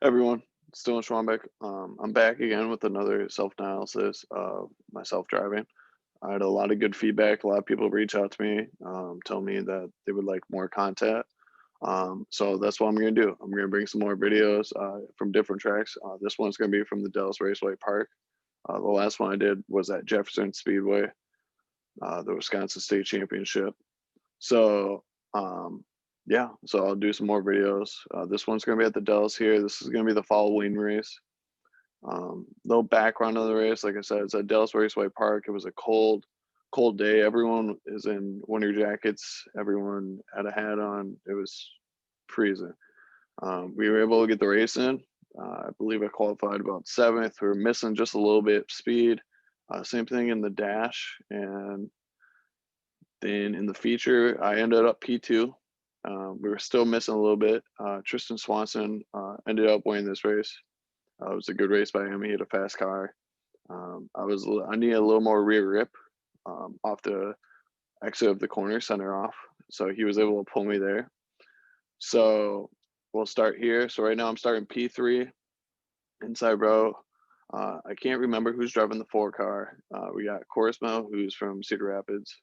Everyone, still in Schwambeck. I'm back again with another self-analysis of my self-driving. I had a lot of good feedback. A lot of people reach out to me, tell me that they would like more content. So that's what I'm going to do. I'm going to bring some more videos from different tracks. This one's going to be from the Dallas Raceway Park. The last one I did was at Jefferson Speedway, the Wisconsin State Championship. So um, yeah, so I'll do some more videos. This one's going to be at the Dallas here. This is going to be the following race. Little background of the race, like I said, it's at Dallas Raceway Park. It was a cold day. Everyone is in winter jackets. Everyone had a hat on. It was freezing. We were able to get the race in. I believe I qualified about seventh. We were missing just a little bit of speed. Same thing in the dash, and then in the feature, I ended up P2. We were still missing a little bit. Tristan Swanson ended up winning this race. It was a good race by him. He had a fast car. I needed a little more rear grip off the exit of the corner, center off. So he was able to pull me there. So we'll start here. So right now I'm starting P3 inside row. I can't remember who's driving the 4 car. We got Korsmo, who's from Cedar Rapids.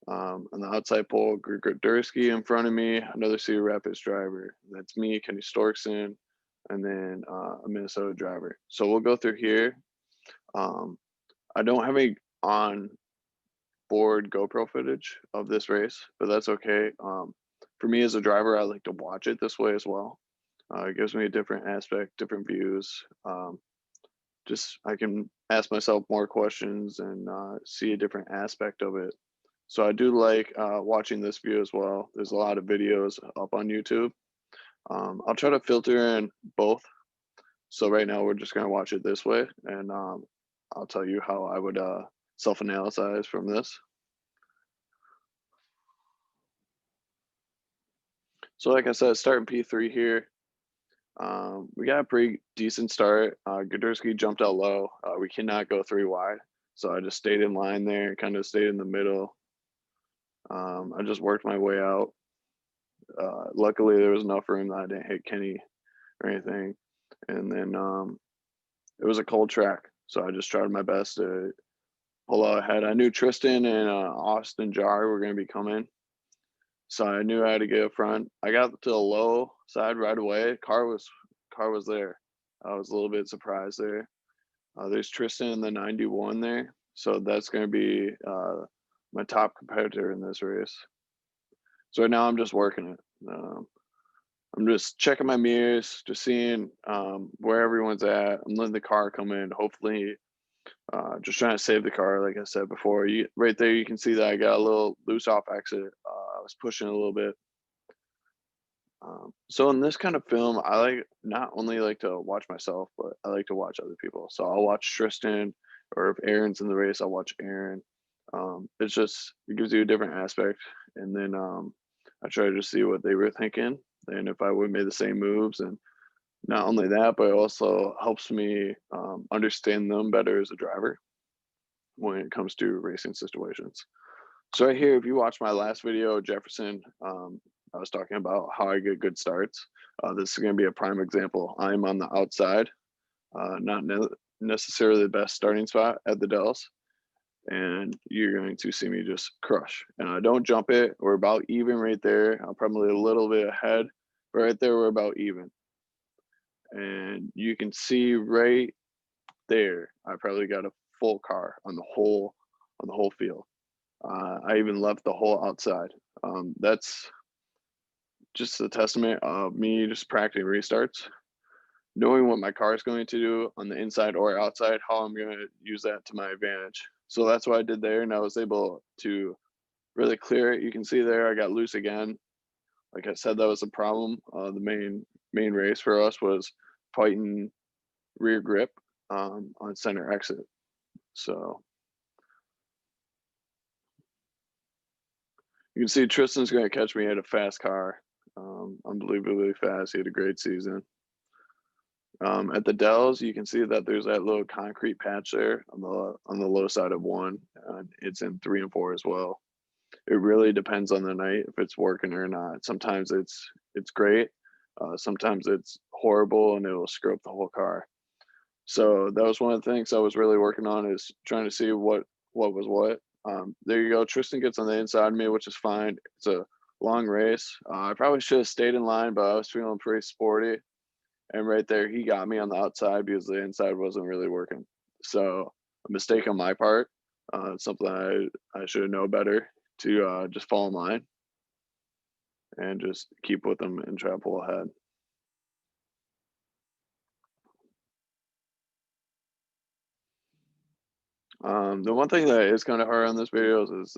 On the outside pole, Greg Dursky in front of me, another Cedar Rapids driver. That's me, Kenny Storkson, and then a Minnesota driver. So we'll go through here. I don't have any on board GoPro footage of this race, but that's okay. For me as a driver, I like to watch it this way as well. It gives me a different aspect, different views. Just I can ask myself more questions and see a different aspect of it. So I do like watching this view as well. There's a lot of videos up on YouTube. I'll try to filter in both. So right now we're just gonna watch it this way, and I'll tell you how I would self-analyze from this. So like I said, starting P3 here. We got a pretty decent start. Gudersky jumped out low. We cannot go 3 wide. So I just stayed in line there, kind of stayed in the middle. I just worked my way out. Luckily, there was enough room that I didn't hit Kenny or anything. And then it was a cold track. So I just tried my best to pull out ahead. I knew Tristan and Austin Jar were going to be coming. So I knew I had to get up front. I got to the low side right away. Car was there. I was a little bit surprised there. There's Tristan in the 91 there. So that's going to be my top competitor in this race. So right now I'm just working it. I'm just checking my mirrors, just seeing where everyone's at. I'm letting the car come in. Hopefully, just trying to save the car, like I said before. Right there, you can see that I got a little loose off exit. I was pushing a little bit. So in this kind of film, I like not only like to watch myself, but I like to watch other people. So I'll watch Tristan, or if Aaron's in the race, I'll watch Aaron. It's just it gives you a different aspect, and then I try to see what they were thinking, and if I would have made the same moves, and not only that, but it also helps me understand them better as a driver when it comes to racing situations. So right here, if you watch my last video, Jefferson, I was talking about how I get good starts. This is going to be a prime example. I'm on the outside, not necessarily the best starting spot at the Dells, and you're going to see me just crush. And I don't jump it. We're about even right there. I'm probably a little bit ahead, but right there we're about even. And you can see right there, I probably got a full car on the whole field. I even left the whole outside. That's just a testament of me just practicing restarts, knowing what my car is going to do on the inside or outside, how I'm going to use that to my advantage. So that's what I did there, and I was able to really clear it. You can see there I got loose again. Like I said, that was a problem. The main race for us was fighting rear grip on center exit. So you can see Tristan's going to catch me at a fast car, unbelievably fast. He had a great season. At the Dells, you can see that there's that little concrete patch there on the low side of 1. It's in 3 and 4 as well. It really depends on the night if it's working or not. Sometimes it's great. Sometimes it's horrible and it'll screw up the whole car. So that was one of the things I was really working on, is trying to see what was what. There you go. Tristan gets on the inside of me, which is fine. It's a long race. I probably should have stayed in line, but I was feeling pretty sporty. And right there, he got me on the outside because the inside wasn't really working. So a mistake on my part. Something I should know better, to just fall in line and just keep with them and try to pull ahead. The one thing that is kind of hard on this videos is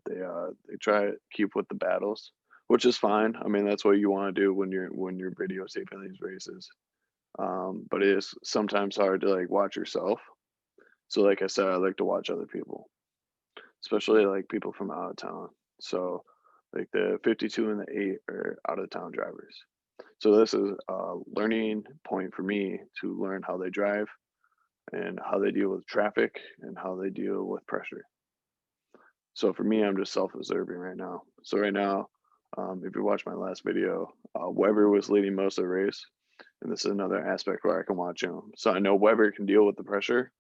they try to keep with the battles, which is fine. I mean, that's what you want to do when you're videotaping these races. But it is sometimes hard to like watch yourself. So like I said, I like to watch other people, especially like people from out of town. So like the 52 and the 8 are out of town drivers. So this is a learning point for me to learn how they drive and how they deal with traffic and how they deal with pressure. So for me, I'm just self-observing right now. So right now, if you watch my last video, Weber was leading most of the race. And this is another aspect where I can watch him. So I know Weber can deal with the pressure.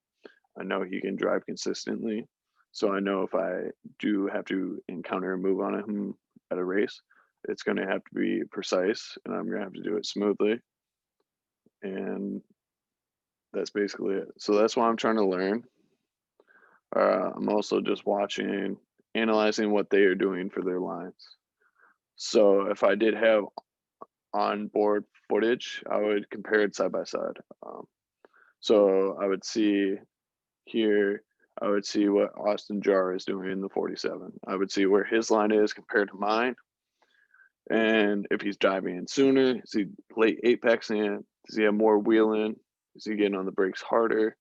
I know he can drive consistently. So I know if I do have to encounter a move on him at a race, it's going to have to be precise and I'm going to have to do it smoothly. And that's basically it. So that's what I'm trying to learn. I'm also just watching, analyzing what they are doing for their lines. So if I did have onboard footage, I would compare it side by side. So I would see here, I would see what Austin Jar is doing in the 47. I would see where his line is compared to mine. And if he's diving in sooner, is he late apex in? Does he have more wheeling? Is he getting on the brakes harder?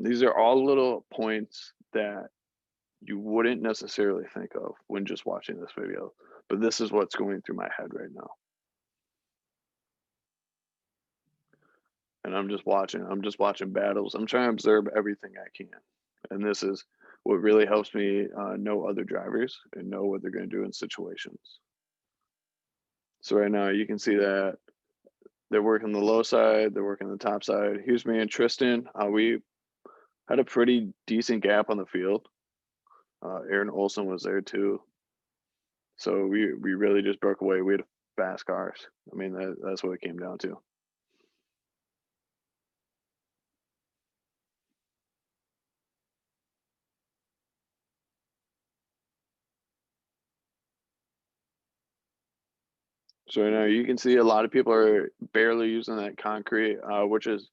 These are all little points that you wouldn't necessarily think of when just watching this video, but this is what's going through my head right now. And I'm just watching battles. I'm trying to observe everything I can. And this is what really helps me know other drivers and know what they're going to do in situations. So right now you can see that they're working the low side, they're working the top side. Here's me and Tristan. We had a pretty decent gap on the field. Aaron Olson was there too. So we really just broke away. We had fast cars. I mean, that's what it came down to. So right now you can see a lot of people are barely using that concrete, which is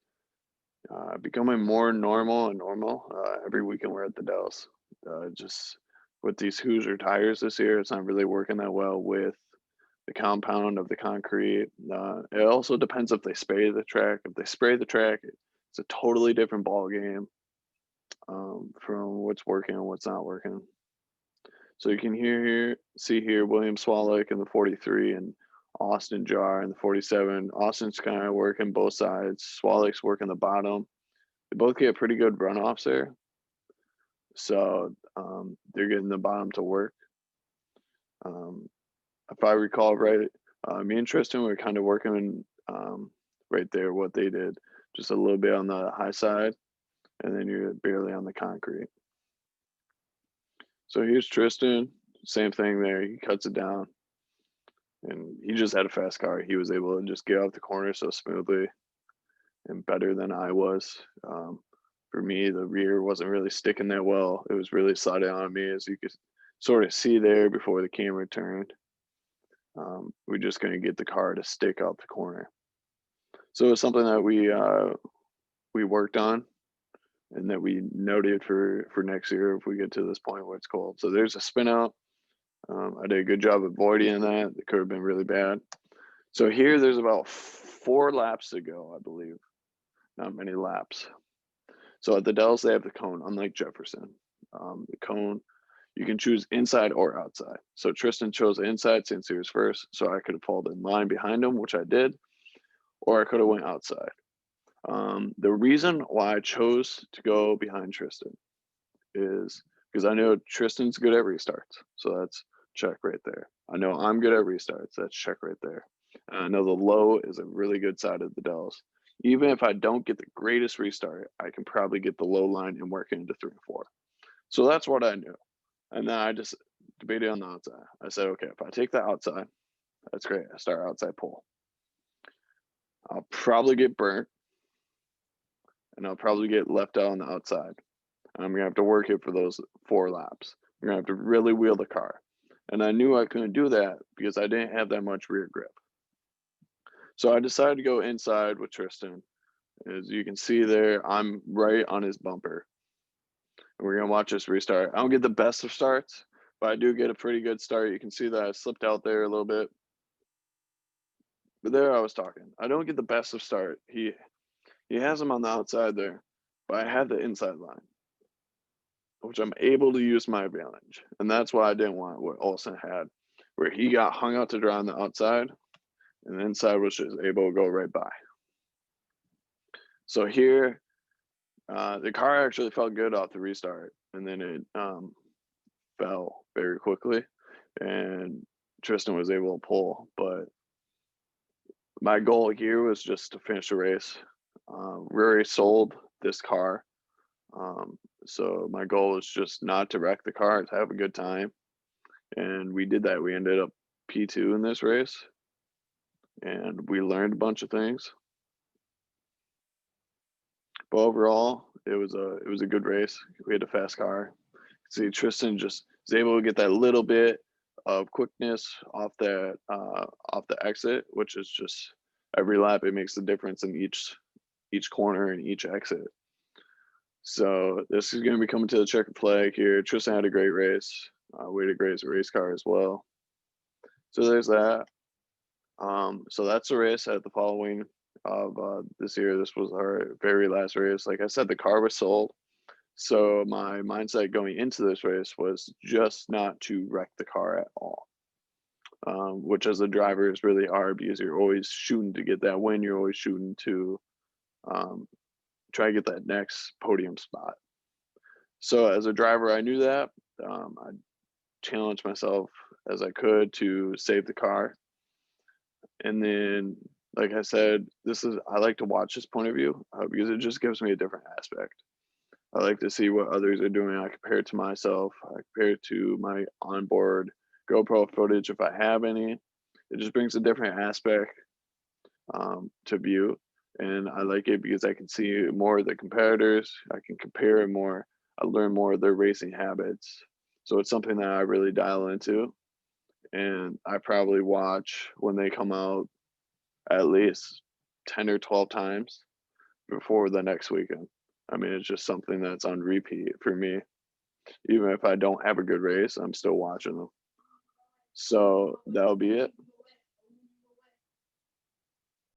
becoming more normal and normal. Every weekend we're at the Dells. Just with these Hoosier tires this year, it's not really working that well with the compound of the concrete. It also depends if they spray the track. If they spray the track, it's a totally different ball game from what's working and what's not working. So you can see here William Swallow in the 43 and Austin Jar in the 47. Austin's kind of working both sides. Swallows working the bottom. They both get pretty good runoffs there. So they're getting the bottom to work. If I recall right, me and Tristan were kind of working right there what they did. Just a little bit on the high side, and then you're barely on the concrete. So here's Tristan, same thing there. He cuts it down, and he just had a fast car. He was able to just get off the corner so smoothly and better than I was. For me, the rear wasn't really sticking that well. It was really sliding on me, as you could sort of see there before the camera turned. We're just going to get the car to stick out the corner. So it's something that we worked on and that we noted for next year if we get to this point where it's cold. So there's a spin out. I did a good job avoiding that. It could have been really bad. So here there's about 4 laps to go, I believe. Not many laps. So at the Dells, they have the cone, unlike Jefferson. The cone, you can choose inside or outside. So Tristan chose inside since he was first, so I could have pulled in line behind him, which I did, or I could have went outside. The reason why I chose to go behind Tristan is because I know Tristan's good at restarts. So that's check right there. I know I'm good at restarts. That's check right there. And I know the low is a really good side of the Dells. Even if I don't get the greatest restart, I can probably get the low line and work it into 3 and 4. So that's what I knew. And then I just debated on the outside. I said, okay, if I take the outside, that's great. I start outside pull. I'll probably get burnt and I'll probably get left out on the outside. I'm gonna have to work it for those 4 laps. I'm gonna have to really wheel the car. And I knew I couldn't do that because I didn't have that much rear grip. So I decided to go inside with Tristan. As you can see there, I'm right on his bumper. And we're gonna watch this restart. I don't get the best of starts, but I do get a pretty good start. You can see that I slipped out there a little bit. But there I was talking. I don't get the best of start. He has him on the outside there, but I had the inside line, which I'm able to use my advantage. And that's why I didn't want what Olsen had, where he got hung out to dry on the outside, and the inside was just able to go right by. So here, the car actually felt good off the restart, and then it fell very quickly, and Tristan was able to pull. But my goal here was just to finish the race. Rory sold this car, so my goal was just not to wreck the car, to have a good time, and we did that. We ended up P2 in this race, and we learned a bunch of things. But overall, it was a good race. We had a fast car. See, Tristan just was able to get that little bit of quickness off the exit, which is just every lap it makes a difference in each corner and each exit. So this is going to be coming to the checkered flag here. Tristan had a great race. We had a great race car as well. So there's that. So that's the race at the following of this year. This was our very last race. Like I said, the car was sold. So my mindset going into this race was just not to wreck the car at all, which as a driver is really hard because you're always shooting to get that win. You're always shooting to try to get that next podium spot. So as a driver, I knew that. I challenged myself as I could to save the car. And then, like I said, I like to watch this point of view because it just gives me a different aspect. I like to see what others are doing. I compare it to myself. I compare it to my onboard GoPro footage if I have any. It just brings a different aspect to view. And I like it because I can see more of the competitors. I can compare more. I learn more of their racing habits. So it's something that I really dial into. And I probably watch when they come out at least 10 or 12 times before the next weekend. I mean, it's just something that's on repeat for me. Even if I don't have a good race, I'm still watching them. So that'll be it.